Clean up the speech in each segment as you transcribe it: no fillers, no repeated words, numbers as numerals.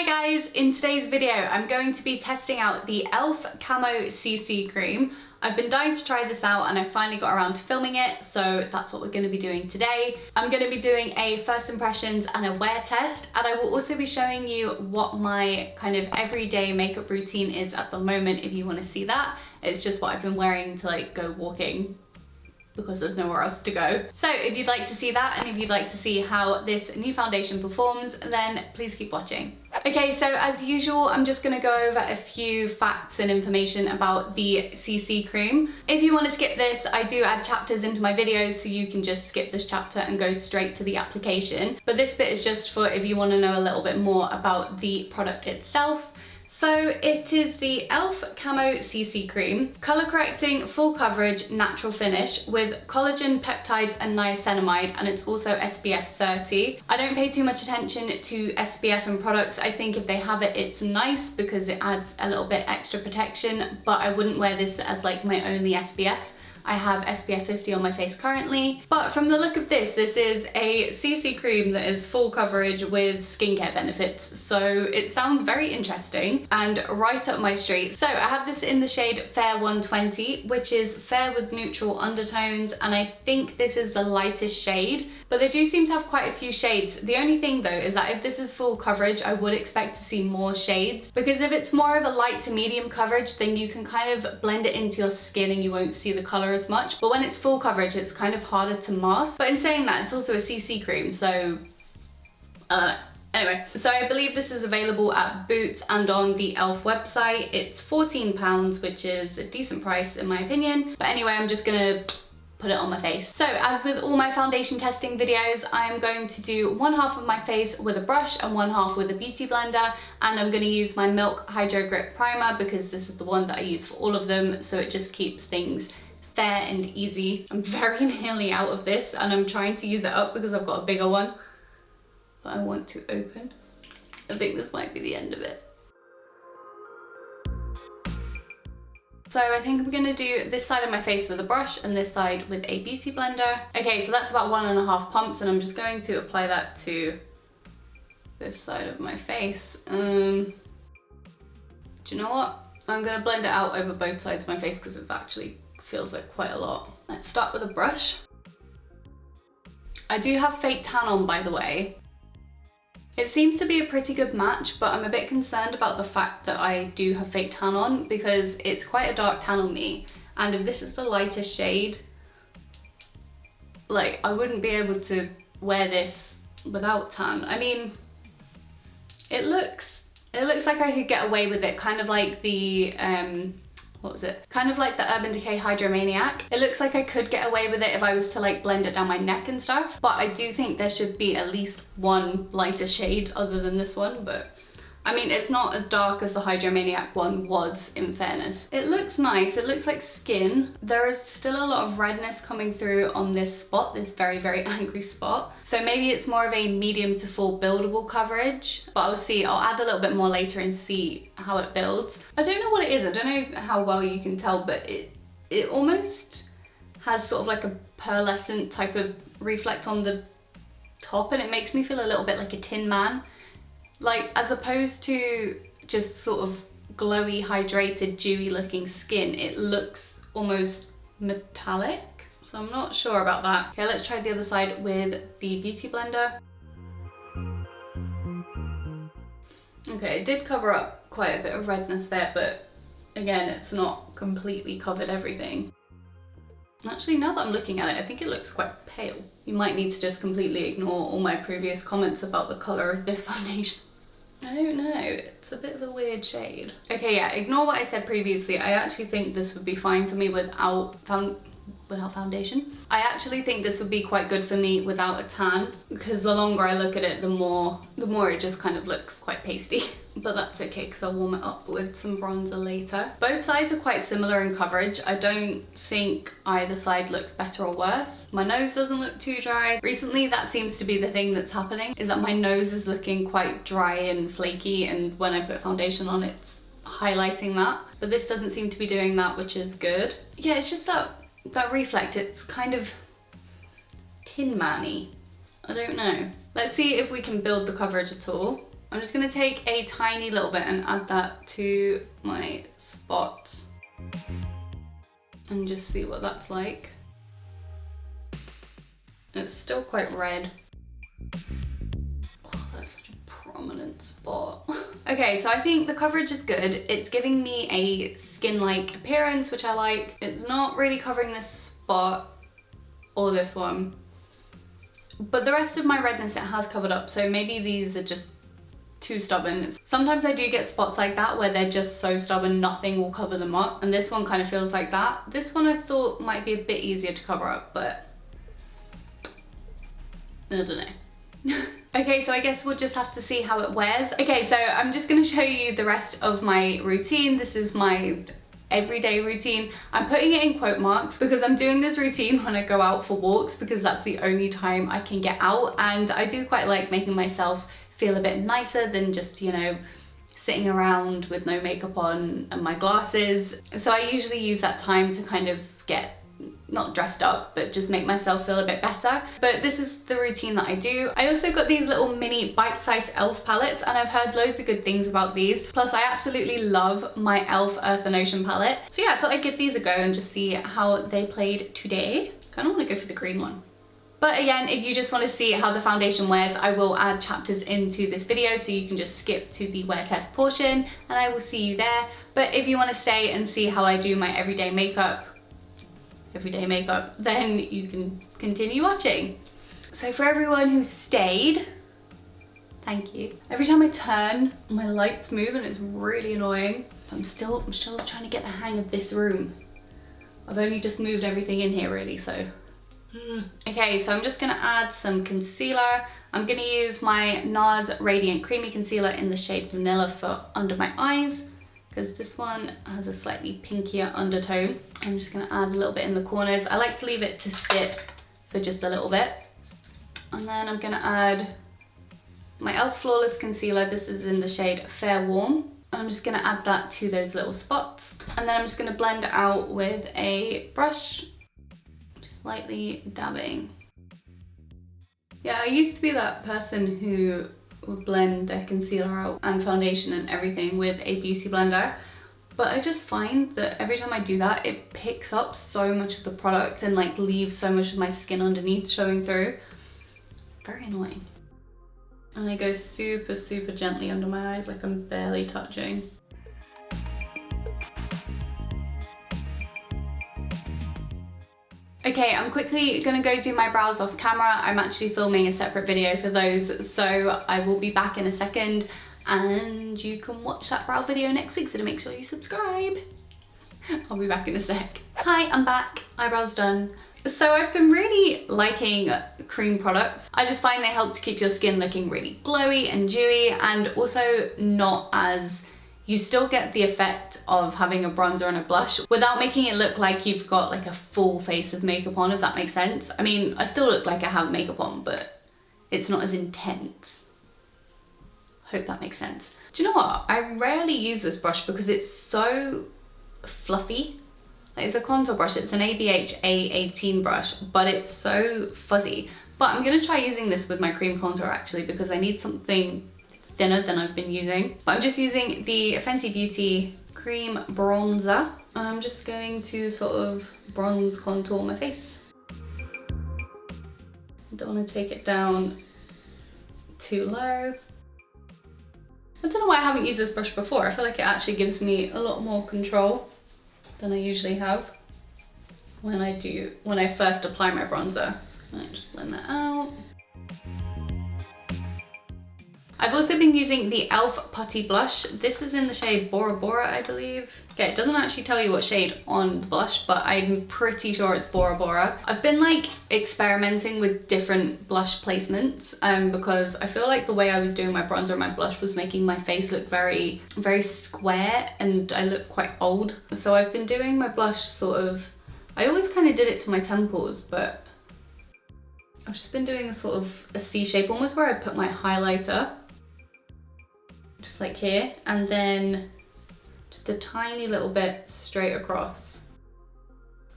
Hi guys, in today's video I'm going to be testing out the Elf Camo CC Cream. I've been dying to try this out and I finally got around to filming it, so that's what we're going to be doing today. I'm going to be doing a first impressions and a wear test, and I will also be showing you what my kind of everyday makeup routine is at the moment if you want to see that. It's just what I've been wearing to like go walking because there's nowhere else to go. So if you'd like to see that and if you'd like to see how this new foundation performs, then please keep watching. Okay, so as usual, I'm just gonna go over a few facts and information about the CC cream. If you want to skip this, I do add chapters into my videos, so you can just skip this chapter and go straight to the application. But this bit is just for if you want to know a little bit more about the product itself. So it is the Elf Camo CC Cream, colour correcting, full coverage, natural finish with collagen, peptides and niacinamide, and it's also SPF 30. I don't pay too much attention to SPF in products. I think if they have it, it's nice because it adds a little bit extra protection, but I wouldn't wear this as like my only SPF. I have SPF 50 on my face currently, but from the look of this is a CC cream that is full coverage with skincare benefits, so it sounds very interesting and right up my street. So I have this in the shade Fair 120, which is fair with neutral undertones, and I think this is the lightest shade, but they do seem to have quite a few shades. The only thing though is that if this is full coverage, I would expect to see more shades, because if it's more of a light to medium coverage, then you can kind of blend it into your skin and you won't see the color as much. But when it's full coverage, it's kind of harder to mask. But in saying that, it's also a CC cream, so anyway, so I believe this is available at Boots and on the Elf website. It's £14, which is a decent price in my opinion. But anyway, I'm just gonna put it on my face. So as with all my foundation testing videos, I'm going to do one half of my face with a brush and one half with a beauty blender, and I'm going to use my Milk Hydrogrip primer because this is the one that I use for all of them, so it just keeps things fair and easy. I'm very nearly out of this and I'm trying to use it up because I've got a bigger one that I want to open. I think this might be the end of it. So I think I'm gonna do this side of my face with a brush and this side with a beauty blender. Okay, so that's about 1.5 pumps, and I'm just going to apply that to this side of my face. Do you know what? I'm gonna blend it out over both sides of my face because it actually feels like quite a lot. Let's start with a brush. I do have fake tan on, by the way. It seems to be a pretty good match, but I'm a bit concerned about the fact that I do have fake tan on because it's quite a dark tan on me, and if this is the lightest shade, like I wouldn't be able to wear this without tan. I mean, it looks like I could get away with it, kind of like the what was it? Kind of like the Urban Decay Hydromaniac. It looks like I could get away with it if I was to like blend it down my neck and stuff, but I do think there should be at least one lighter shade other than this one. But I mean, it's not as dark as the Hydromaniac one was, in fairness. It looks nice, it looks like skin. There is still a lot of redness coming through on this spot, this very, very angry spot. So maybe it's more of a medium to full buildable coverage, but I'll see, I'll add a little bit more later and see how it builds. I don't know what it is, I don't know how well you can tell, but it almost has sort of like a pearlescent type of reflect on the top, and it makes me feel a little bit like a Tin Man. Like, as opposed to just sort of glowy, hydrated, dewy looking skin, it looks almost metallic. So I'm not sure about that. Okay, let's try the other side with the beauty blender. Okay, it did cover up quite a bit of redness there, but again, it's not completely covered everything. Actually, now that I'm looking at it, I think it looks quite pale. You might need to just completely ignore all my previous comments about the colour of this foundation. I don't know, it's a bit of a weird shade. Okay, yeah, ignore what I said previously. I actually think this would be fine for me without foundation. I actually think this would be quite good for me without a tan, because the longer I look at it, the more it just kind of looks quite pasty. But that's okay because I'll warm it up with some bronzer later. Both sides are quite similar in coverage. I don't think either side looks better or worse. My nose doesn't look too dry. Recently, that seems to be the thing that's happening, is that my nose is looking quite dry and flaky, and when I put foundation on, it's highlighting that. But this doesn't seem to be doing that, which is good. Yeah, it's just that reflect, it's kind of Tin Man-y. I don't know. Let's see if we can build the coverage at all. I'm just gonna take a tiny little bit and add that to my spots and just see what that's like. It's still quite red. Oh, that's such a prominent spot. Okay, so I think the coverage is good. It's giving me a skin-like appearance, which I like. It's not really covering this spot or this one, but the rest of my redness it has covered up, so maybe these are just too stubborn. Sometimes I do get spots like that where they're just so stubborn nothing will cover them up, and this one kind of feels like that. This one I thought might be a bit easier to cover up, but I don't know. Okay, so I guess we'll just have to see how it wears. Okay, so I'm just gonna show you the rest of my routine. This is my everyday routine. I'm putting it in quote marks because I'm doing this routine when I go out for walks, because that's the only time I can get out, and I do quite like making myself feel a bit nicer than just, you know, sitting around with no makeup on and my glasses. So I usually use that time to kind of get not dressed up, but just make myself feel a bit better. But this is the routine that I do. I also got these little mini bite-sized ELF palettes, and I've heard loads of good things about these. Plus I absolutely love my ELF Earth and Ocean palette. So yeah, I thought I'd give these a go and just see how they played today. Kind of want to go for the green one. But again, if you just want to see how the foundation wears, I will add chapters into this video, so you can just skip to the wear test portion and I will see you there. But if you want to stay and see how I do my everyday makeup, then you can continue watching. So for everyone who stayed, thank you. Every time I turn, my lights move and it's really annoying. I'm still trying to get the hang of this room. I've only just moved everything in here really, so. Okay, so I'm just gonna add some concealer. I'm gonna use my Nars Radiant Creamy Concealer in the shade Vanilla for under my eyes, because this one has a slightly pinkier undertone. I'm just gonna add a little bit in the corners. I like to leave it to sit for just a little bit. And then I'm gonna add my ELF Flawless Concealer. This is in the shade Fair Warm. And I'm just gonna add that to those little spots. And then I'm just gonna blend it out with a brush, just lightly dabbing. Yeah, I used to be that person who would blend their concealer out and foundation and everything with a beauty blender, but I just find that every time I do that, it picks up so much of the product and like leaves so much of my skin underneath showing through. Very annoying. And I go super, super gently under my eyes, like I'm barely touching. Okay, I'm quickly gonna go do my brows off camera. I'm actually filming a separate video for those, so I will be back in a second and you can watch that brow video next week, so to make sure you subscribe. I'll be back in a sec. Hi, I'm back. Eyebrows done. So I've been really liking cream products. I just find they help to keep your skin looking really glowy and dewy, and also not as, you still get the effect of having a bronzer and a blush without making it look like you've got like a full face of makeup on, if that makes sense. I mean, I still look like I have makeup on, but it's not as intense. Hope that makes sense. Do you know what? I rarely use this brush because it's so fluffy. Like, it's a contour brush, it's an ABH A18 brush, but it's so fuzzy. But I'm gonna try using this with my cream contour actually, because I need something thinner than I've been using. But I'm just using the Fenty Beauty Cream Bronzer, and I'm just going to sort of bronze contour my face. I don't want to take it down too low. I don't know why I haven't used this brush before. I feel like it actually gives me a lot more control than I usually have when I first apply my bronzer. I just blend that out. I've also been using the ELF Putty blush. This is in the shade Bora, I believe. Okay, it doesn't actually tell you what shade on the blush, but I'm pretty sure it's Bora. I've been like experimenting with different blush placements because I feel like the way I was doing my bronzer and my blush was making my face look very, very square, and I look quite old. So I've been doing my blush sort of, I always kind of did it to my temples, but I've just been doing a sort of a C shape, almost where I put my highlighter. Just like here, and then just a tiny little bit straight across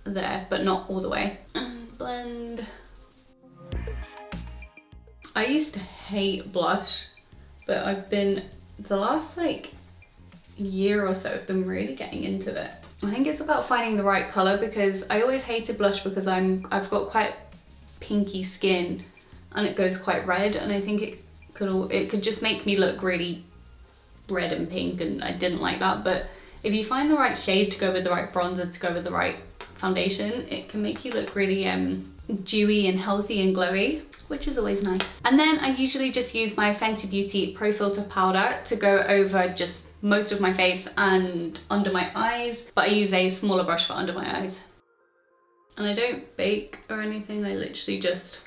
there, but not all the way. And blend. I used to hate blush. but I've been, the last like year or so, I've been really getting into it. I think it's about finding the right colour, because I always hated blush because I've got quite pinky skin and it goes quite red, and I think it could just make me look really red and pink, and I didn't like that. But if you find the right shade to go with the right bronzer to go with the right foundation, it can make you look really dewy and healthy and glowy, which is always nice. And then I usually just use my Fenty Beauty Pro Filter powder to go over just most of my face and under my eyes, but I use a smaller brush for under my eyes. And I don't bake or anything, I literally just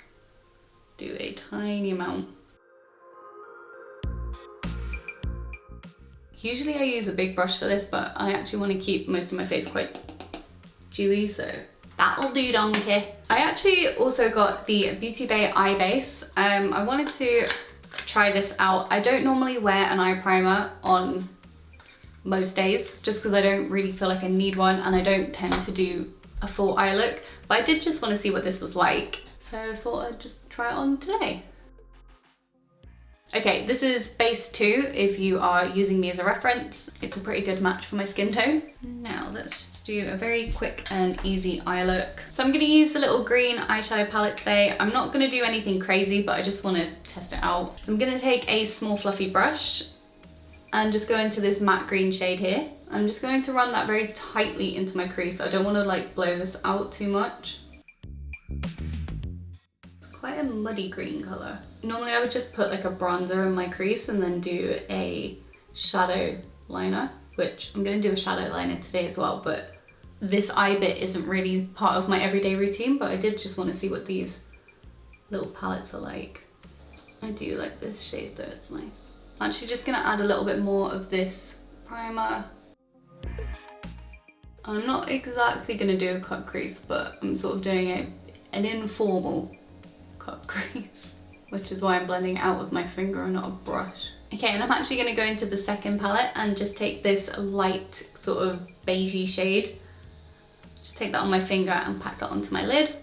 do a tiny amount. Usually I use a big brush for this, but I actually want to keep most of my face quite dewy, so that'll do, donkey. I actually also got the BeautyBay eye base. I wanted to try this out. I don't normally wear an eye primer on most days, just because I don't really feel like I need one, and I don't tend to do a full eye look, but I did just want to see what this was like, so I thought I'd just try it on today. Okay, this is base 2 if you are using me as a reference. It's a pretty good match for my skin tone. Now let's just do a very quick and easy eye look. So I'm going to use the little green eyeshadow palette today. I'm not going to do anything crazy, but I just want to test it out. So I'm going to take a small fluffy brush and just go into this matte green shade here. I'm just going to run that very tightly into my crease. I don't want to like blow this out too much. It's quite a muddy green colour. Normally I would just put like a bronzer in my crease and then do a shadow liner, which I'm going to do a shadow liner today as well, but this eye bit isn't really part of my everyday routine, but I did just want to see what these little palettes are like. I do like this shade though, it's nice. I'm actually just going to add a little bit more of this primer. I'm not exactly going to do a cut crease, but I'm sort of doing an informal cut crease, which is why I'm blending it out with my finger and not a brush. Okay, and I'm actually going to go into the second palette and just take this light sort of beigey shade. Just take that on my finger and pack that onto my lid.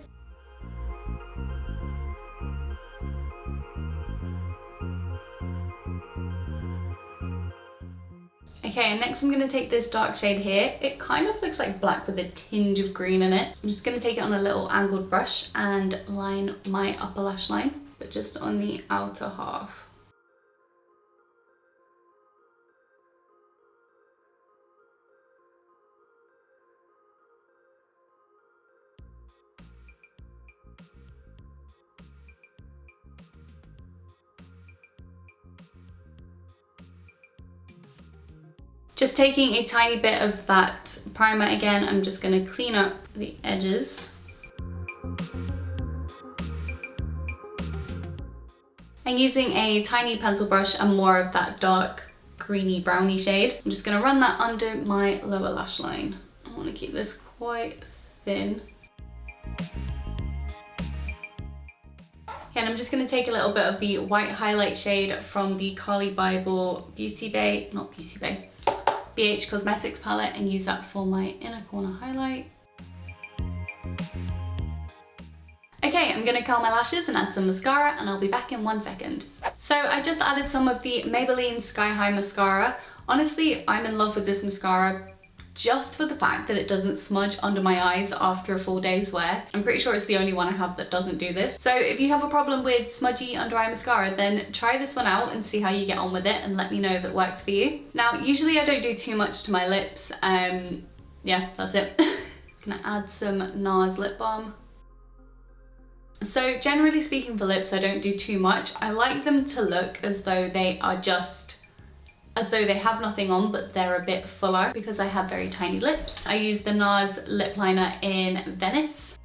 Okay, and next I'm going to take this dark shade here. It kind of looks like black with a tinge of green in it. I'm just going to take it on a little angled brush and line my upper lash line, but just on the outer half. Just taking a tiny bit of that primer again, I'm just going to clean up the edges. And using a tiny pencil brush and more of that dark greeny browny shade, I'm just going to run that under my lower lash line. I want to keep this quite thin. And I'm just going to take a little bit of the white highlight shade from the Carly Bible BeautyBay, not BeautyBay, BH Cosmetics palette, and use that for my inner corner highlight. Okay, I'm gonna curl my lashes and add some mascara, and I'll be back in 1 second. So I just added some of the Maybelline Sky High mascara. Honestly, I'm in love with this mascara just for the fact that it doesn't smudge under my eyes after a full day's wear. I'm pretty sure it's the only one I have that doesn't do this. So if you have a problem with smudgy under eye mascara, then try this one out and see how you get on with it, and let me know if it works for you. Now, usually I don't do too much to my lips. Yeah, that's it. Gonna add some Nars lip balm. So generally speaking for lips, I don't do too much. I like them to look as though they are as though they have nothing on, but they're a bit fuller because I have very tiny lips. I use the Nars lip liner in Venice.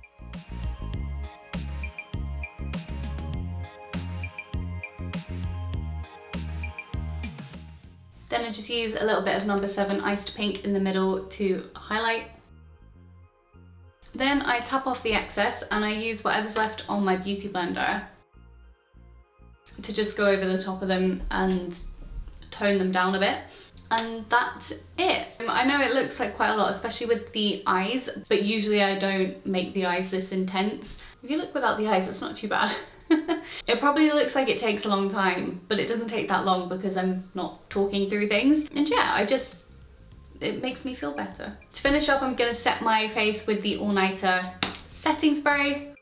Then I just use a little bit of number 7 Iced Pink in the middle to highlight. Then I tap off the excess and I use whatever's left on my beauty blender to just go over the top of them and tone them down a bit, and that's it. I know it looks like quite a lot, especially with the eyes, but usually I don't make the eyes this intense. If you look without the eyes, it's not too bad. It probably looks like it takes a long time, but it doesn't take that long because I'm not talking through things. And yeah, it makes me feel better. To finish up, I'm gonna set my face with the All Nighter setting spray.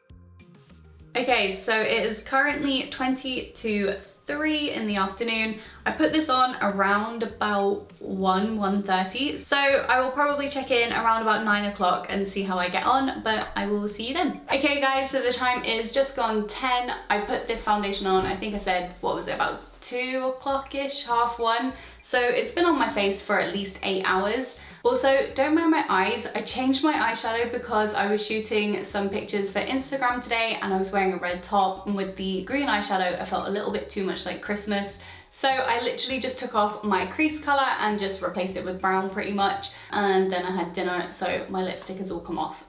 Okay, so it is currently 20 to 3 in the afternoon. I put this on around about 1:30, so I will probably check in around about 9 o'clock and see how I get on, but I will see you then. Okay guys, so the time is just gone 10. I put this foundation on, I think I said, what was it, about 2 o'clock-ish, half 1. So it's been on my face for at least 8 hours. Also, don't mind my eyes. I changed my eyeshadow because I was shooting some pictures for Instagram today and I was wearing a red top, and with the green eyeshadow I felt a little bit too much like Christmas. So I literally just took off my crease colour and just replaced it with brown pretty much, and then I had dinner so my lipstick has all come off.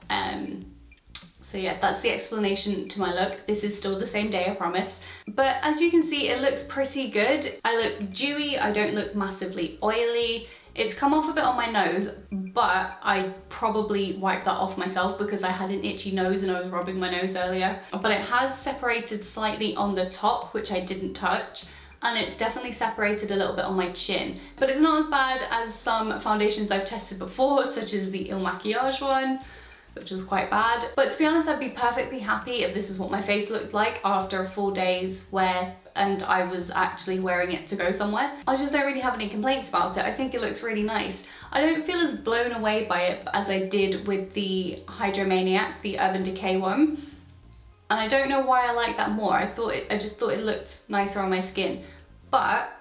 So yeah, that's the explanation to my look. This is still the same day, I promise. But as you can see, it looks pretty good. I look dewy, I don't look massively oily. It's come off a bit on my nose, but I probably wiped that off myself because I had an itchy nose and I was rubbing my nose earlier. But it has separated slightly on the top, which I didn't touch, and it's definitely separated a little bit on my chin. But it's not as bad as some foundations I've tested before, such as the Il Makiage one, which was quite bad. But to be honest, I'd be perfectly happy if this is what my face looked like after a full day's wear and I was actually wearing it to go somewhere. I just don't really have any complaints about it. I think it looks really nice. I don't feel as blown away by it as I did with the Hydromaniac, the Urban Decay one. And I don't know why I like that more. I just thought it looked nicer on my skin. But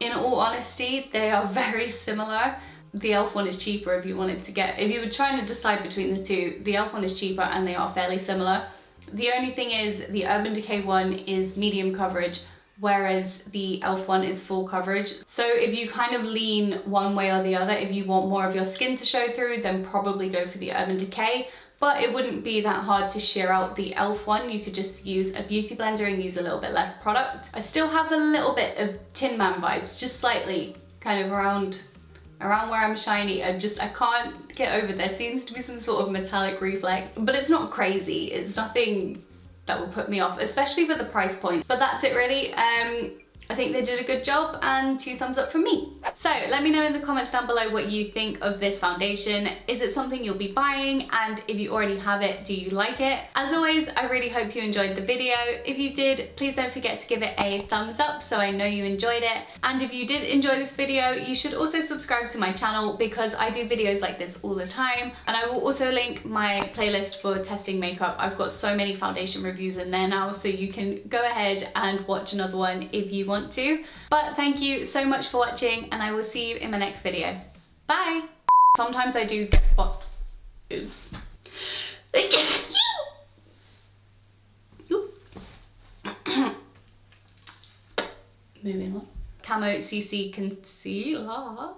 in all honesty, they are very similar. The ELF one is cheaper if you wanted to get, if you were trying to decide between the two, the ELF one is cheaper and they are fairly similar. The only thing is the Urban Decay one is medium coverage, whereas the ELF one is full coverage. So if you kind of lean one way or the other, if you want more of your skin to show through, then probably go for the Urban Decay. But it wouldn't be that hard to sheer out the ELF one. You could just use a beauty blender and use a little bit less product. I still have a little bit of Tin Man vibes, just slightly, kind of around where I'm shiny. I can't get over. There seems to be some sort of metallic reflex, but it's not crazy. It's nothing that will put me off, especially for the price point. But that's it really. I think they did a good job, and 2 thumbs up from me. So let me know in the comments down below what you think of this foundation. Is it something you'll be buying? And if you already have it, do you like it? As always, I really hope you enjoyed the video. If you did, please don't forget to give it a thumbs up so I know you enjoyed it. And if you did enjoy this video, you should also subscribe to my channel because I do videos like this all the time. And I will also link my playlist for testing makeup. I've got so many foundation reviews in there now, so you can go ahead and watch another one if you want to. But thank you so much for watching, and I will see you in my next video. Bye! Sometimes I do get spot. Oops. Moving on. Camo CC Concealer.